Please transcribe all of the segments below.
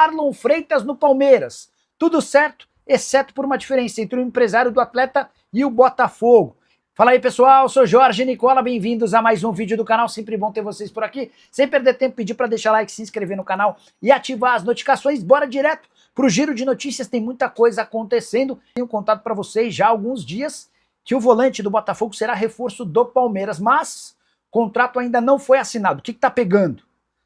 Marlon Freitas no Palmeiras. Tudo certo, exceto por uma diferença entre o empresário do atleta e o Botafogo. Fala aí, pessoal, sou Jorge Nicola, bem-vindos a mais um vídeo do canal, sempre bom ter vocês por aqui. Sem perder tempo, pedir para deixar like, se inscrever no canal e ativar as notificações. Bora direto pro giro de notícias, tem muita coisa acontecendo. Tenho contado para vocês já há alguns dias que o volante do Botafogo será reforço do Palmeiras, mas o contrato ainda não foi assinado. O que tá pegando?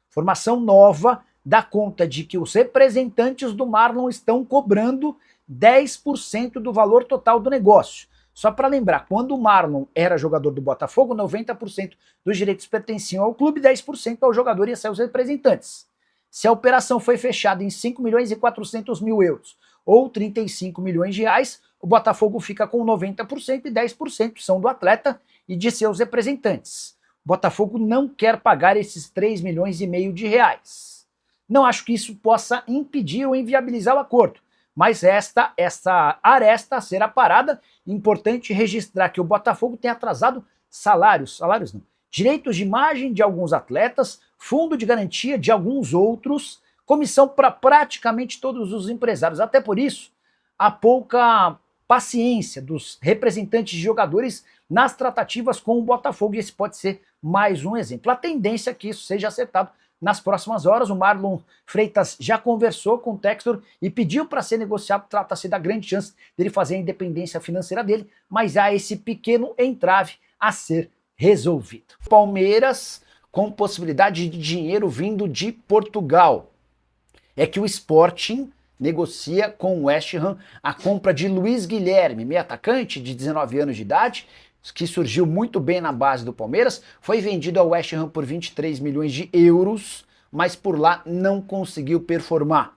Informação nova dá conta de que os representantes do Marlon estão cobrando 10% do valor total do negócio. Só para lembrar, quando o Marlon era jogador do Botafogo, 90% dos direitos pertenciam ao clube, 10% ao jogador e a seus representantes. Se a operação foi fechada em 5 milhões e 400 mil euros ou 35 milhões de reais, o Botafogo fica com 90% e 10% são do atleta e de seus representantes. O Botafogo não quer pagar esses 3 milhões e meio de reais. Não acho que isso possa impedir ou inviabilizar o acordo. Mas esta aresta a ser aparada. Importante registrar que o Botafogo tem atrasado salários não, direitos de imagem de alguns atletas, fundo de garantia de alguns outros, comissão para praticamente todos os empresários. Até por isso, há pouca paciência dos representantes de jogadores nas tratativas com o Botafogo, e esse pode ser mais um exemplo. A tendência é que isso seja acertado nas próximas horas. O Marlon Freitas já conversou com o Textor e pediu para ser negociado. Trata-se da grande chance dele fazer a independência financeira dele, mas há esse pequeno entrave a ser resolvido. Palmeiras com possibilidade de dinheiro vindo de Portugal. É que o Sporting negocia com o West Ham a compra de Luiz Guilherme, meio atacante de 19 anos de idade, que surgiu muito bem na base do Palmeiras, foi vendido ao West Ham por 23 milhões de euros, mas por lá não conseguiu performar.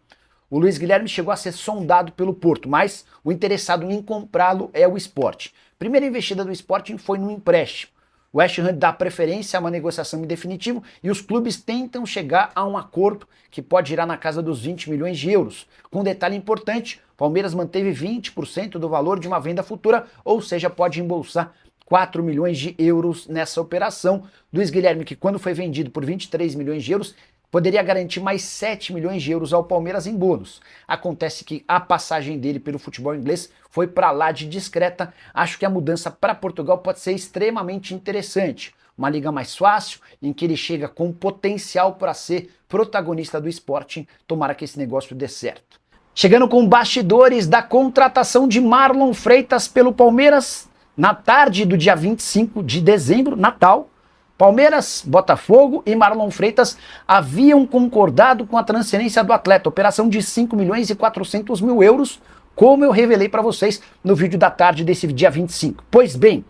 O Luiz Guilherme chegou a ser sondado pelo Porto, mas o interessado em comprá-lo é o Sport. Primeira investida do Sporting foi no empréstimo. O West Ham dá preferência a uma negociação em definitivo e os clubes tentam chegar a um acordo que pode ir na casa dos 20 milhões de euros. Com um detalhe importante, o Palmeiras manteve 20% do valor de uma venda futura, ou seja, pode embolsar 4 milhões de euros nessa operação. Luiz Guilherme, que quando foi vendido por 23 milhões de euros, poderia garantir mais 7 milhões de euros ao Palmeiras em bônus. Acontece que a passagem dele pelo futebol inglês foi para lá de discreta. Acho que a mudança para Portugal pode ser extremamente interessante. Uma liga mais fácil, em que ele chega com potencial para ser protagonista do Sporting. Tomara que esse negócio dê certo. Chegando com bastidores da contratação de Marlon Freitas pelo Palmeiras, na tarde do dia 25 de dezembro, Natal, Palmeiras, Botafogo e Marlon Freitas haviam concordado com a transferência do atleta, operação de 5 milhões e 400 mil euros, como eu revelei para vocês no vídeo da tarde desse dia 25. Pois bem,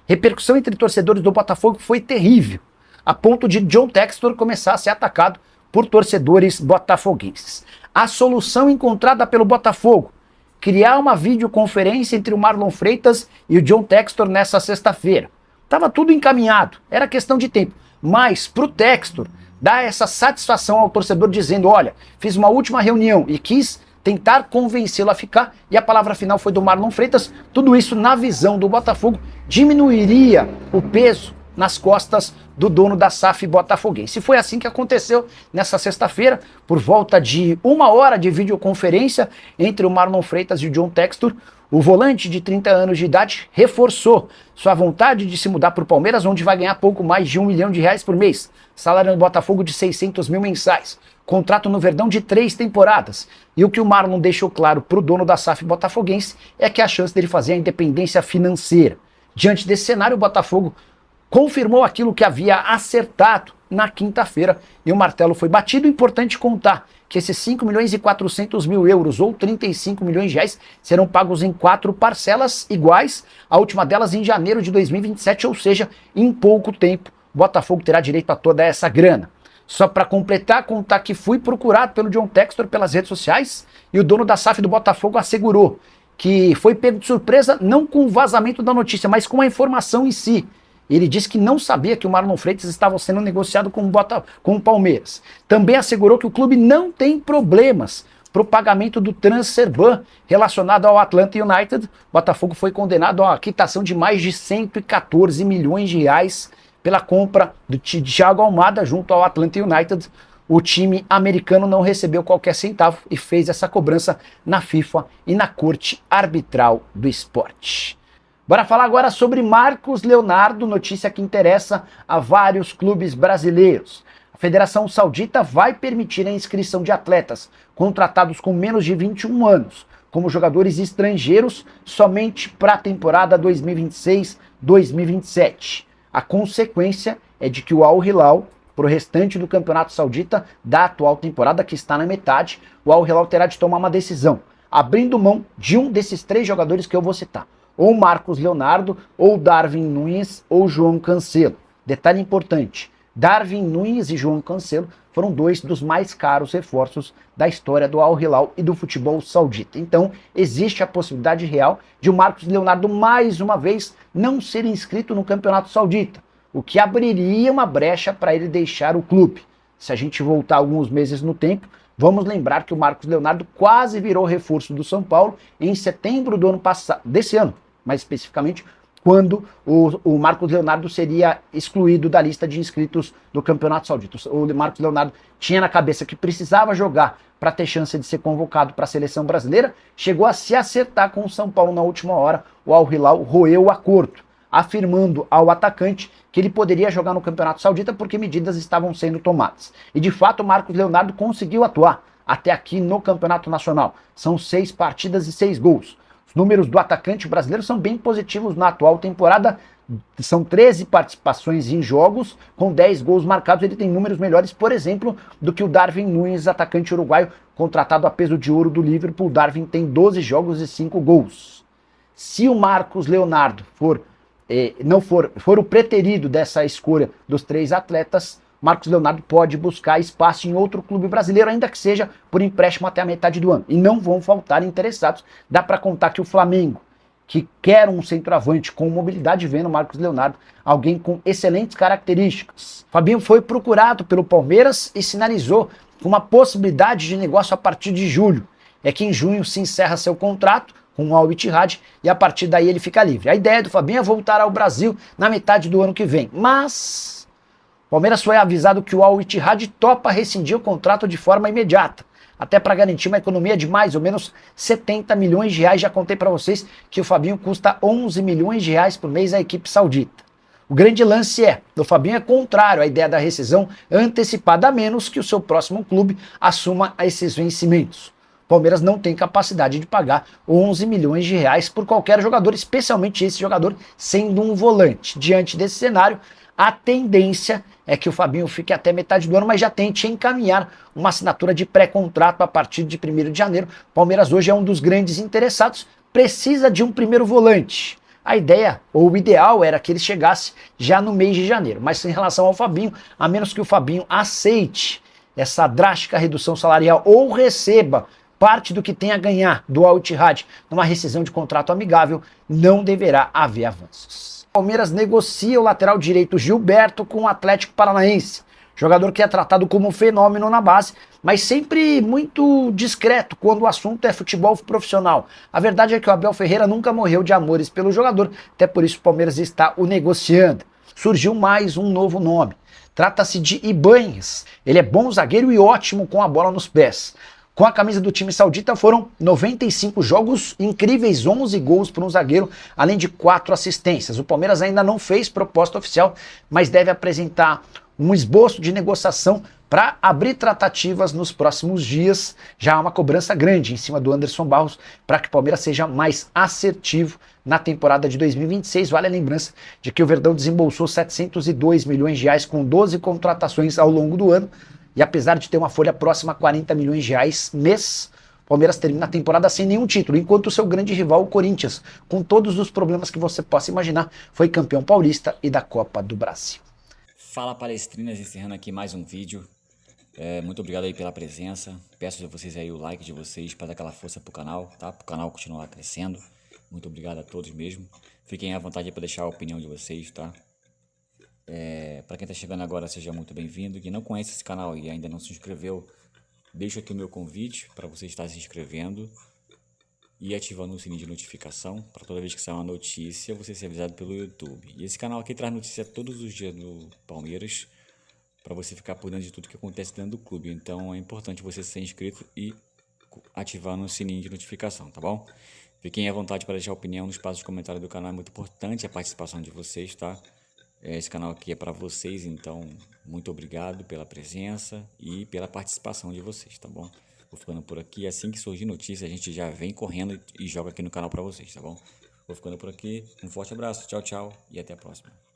repercussão entre torcedores do Botafogo foi terrível, a ponto de John Textor começar a ser atacado por torcedores botafoguenses. A solução encontrada pelo Botafogo: criar uma videoconferência entre o Marlon Freitas e o John Textor nessa sexta-feira. Tava tudo encaminhado, era questão de tempo. Mas pro Textor dar essa satisfação ao torcedor dizendo: olha, fiz uma última reunião e quis tentar convencê-lo a ficar, e a palavra final foi do Marlon Freitas, tudo isso, na visão do Botafogo, diminuiria o peso nas costas do dono da SAF botafoguense. Foi assim que aconteceu nessa sexta-feira, por volta de 1 hora de videoconferência entre o Marlon Freitas e o John Textor. O volante de 30 anos de idade reforçou sua vontade de se mudar para o Palmeiras, onde vai ganhar pouco mais de R$1 milhão por mês. Salário no Botafogo de 600 mil mensais. Contrato no Verdão de 3 temporadas. E o que o Marlon deixou claro para o dono da SAF botafoguense é que a chance dele fazer a independência financeira. Diante desse cenário, o Botafogo confirmou aquilo que havia acertado na quinta-feira e o martelo foi batido. Importante contar que esses 5 milhões e 400 mil euros ou 35 milhões de reais serão pagos em 4 parcelas iguais, a última delas em janeiro de 2027, ou seja, em pouco tempo o Botafogo terá direito a toda essa grana. Só para completar, contar que fui procurado pelo John Textor pelas redes sociais e o dono da SAF do Botafogo assegurou que foi pego de surpresa não com o vazamento da notícia, mas com a informação em si. Ele disse que não sabia que o Marlon Freitas estava sendo negociado com o Palmeiras. Também assegurou que o clube não tem problemas para o pagamento do transfer ban relacionado ao Atlanta United. O Botafogo foi condenado a uma quitação de mais de 114 milhões de reais pela compra de Thiago Almada junto ao Atlanta United. o time americano não recebeu qualquer centavo e fez essa cobrança na FIFA e na Corte Arbitral do Esporte. Bora falar agora sobre Marcos Leonardo, notícia que interessa a vários clubes brasileiros. A Federação Saudita vai permitir a inscrição de atletas contratados com menos de 21 anos, como jogadores estrangeiros, somente para a temporada 2026-2027. A consequência é de que o Al Hilal, para o restante do Campeonato Saudita da atual temporada, que está na metade, o Al Hilal terá de tomar uma decisão, abrindo mão de um desses 3 jogadores que eu vou citar. Ou Marcos Leonardo, ou Darwin Núñez, ou João Cancelo. Detalhe importante, Darwin Núñez e João Cancelo foram 2 dos mais caros reforços da história do Al Hilal e do futebol saudita. Então, existe a possibilidade real de o Marcos Leonardo, mais uma vez, não ser inscrito no Campeonato Saudita, o que abriria uma brecha para ele deixar o clube. Se a gente voltar alguns meses no tempo, vamos lembrar que o Marcos Leonardo quase virou reforço do São Paulo em setembro do ano passado, desse ano, mais especificamente, quando o Marcos Leonardo seria excluído da lista de inscritos do Campeonato Saudita. O Marcos Leonardo tinha na cabeça que precisava jogar para ter chance de ser convocado para a seleção brasileira, chegou a se acertar com o São Paulo na última hora, o Al Hilal roeu o acordo, afirmando ao atacante que ele poderia jogar no Campeonato Saudita porque medidas estavam sendo tomadas. E de fato o Marcos Leonardo conseguiu atuar até aqui no Campeonato Nacional. São 6 partidas e 6 gols. Os números do atacante brasileiro são bem positivos na atual temporada. São 13 participações em jogos, com 10 gols marcados. Ele tem números melhores, por exemplo, do que o Darwin Núñez, atacante uruguaio, contratado a peso de ouro do Liverpool. O Darwin tem 12 jogos e 5 gols. Se o Marcos Leonardo for o preterido dessa escolha dos 3 atletas, Marcos Leonardo pode buscar espaço em outro clube brasileiro, ainda que seja por empréstimo até a metade do ano. E não vão faltar interessados. Dá para contar que o Flamengo, que quer um centroavante com mobilidade, vê no Marcos Leonardo alguém com excelentes características. Fabinho foi procurado pelo Palmeiras e sinalizou uma possibilidade de negócio a partir de julho. É que em junho se encerra seu contrato com o Al Ittihad e a partir daí ele fica livre. A ideia do Fabinho é voltar ao Brasil na metade do ano que vem. Mas o Palmeiras foi avisado que o Al Ittihad topa rescindir o contrato de forma imediata, até para garantir uma economia de mais ou menos 70 milhões de reais. Já contei para vocês que o Fabinho custa 11 milhões de reais por mês à equipe saudita. O grande lance do Fabinho é contrário à ideia da rescisão antecipada, a menos que o seu próximo clube assuma esses vencimentos. O Palmeiras não tem capacidade de pagar 11 milhões de reais por qualquer jogador, especialmente esse jogador sendo um volante. Diante desse cenário, a tendência é que o Fabinho fique até metade do ano, mas já tente encaminhar uma assinatura de pré-contrato a partir de 1º de janeiro. O Palmeiras hoje é um dos grandes interessados, precisa de um primeiro volante. A ideia, ou o ideal, era que ele chegasse já no mês de janeiro. Mas em relação ao Fabinho, a menos que o Fabinho aceite essa drástica redução salarial ou receba parte do que tem a ganhar do Al Ittihad numa rescisão de contrato amigável, não deverá haver avanços. O Palmeiras negocia o lateral direito Gilberto com o Atlético Paranaense, jogador que é tratado como um fenômeno na base, mas sempre muito discreto quando o assunto é futebol profissional. A verdade é que o Abel Ferreira nunca morreu de amores pelo jogador, até por isso o Palmeiras está o negociando. Surgiu mais um novo nome. Trata-se de Ibañez. Ele é bom zagueiro e ótimo com a bola nos pés. Com a camisa do time saudita foram 95 jogos, incríveis 11 gols por um zagueiro, além de 4 assistências. O Palmeiras ainda não fez proposta oficial, mas deve apresentar um esboço de negociação para abrir tratativas nos próximos dias. Já há uma cobrança grande em cima do Anderson Barros para que o Palmeiras seja mais assertivo na temporada de 2026. Vale a lembrança de que o Verdão desembolsou 702 milhões de reais com 12 contratações ao longo do ano. E apesar de ter uma folha próxima a 40 milhões de reais mês, o Palmeiras termina a temporada sem nenhum título, enquanto o seu grande rival, o Corinthians, com todos os problemas que você possa imaginar, foi campeão paulista e da Copa do Brasil. Fala palestrinas, encerrando aqui mais um vídeo. Muito obrigado aí pela presença. Peço a vocês aí o like de vocês para dar aquela força pro canal, tá? Pro canal continuar crescendo. Muito obrigado a todos mesmo. Fiquem à vontade para deixar a opinião de vocês, tá? Para quem está chegando agora, seja muito bem-vindo. Quem não conhece esse canal e ainda não se inscreveu, deixo aqui o meu convite para você estar se inscrevendo e ativando o sininho de notificação para toda vez que sair uma notícia você ser avisado pelo YouTube. E esse canal aqui traz notícia todos os dias do Palmeiras, para você ficar por dentro de tudo que acontece dentro do clube. Então é importante você ser inscrito e ativar no sininho de notificação, tá bom? Fiquem à vontade para deixar opinião no espaço de comentário do canal, é muito importante a participação de vocês, tá? Esse canal aqui é para vocês, então muito obrigado pela presença e pela participação de vocês, tá bom? Vou ficando por aqui, assim que surgir notícia a gente já vem correndo e joga aqui no canal para vocês, tá bom? Vou ficando por aqui, um forte abraço, tchau, tchau e até a próxima.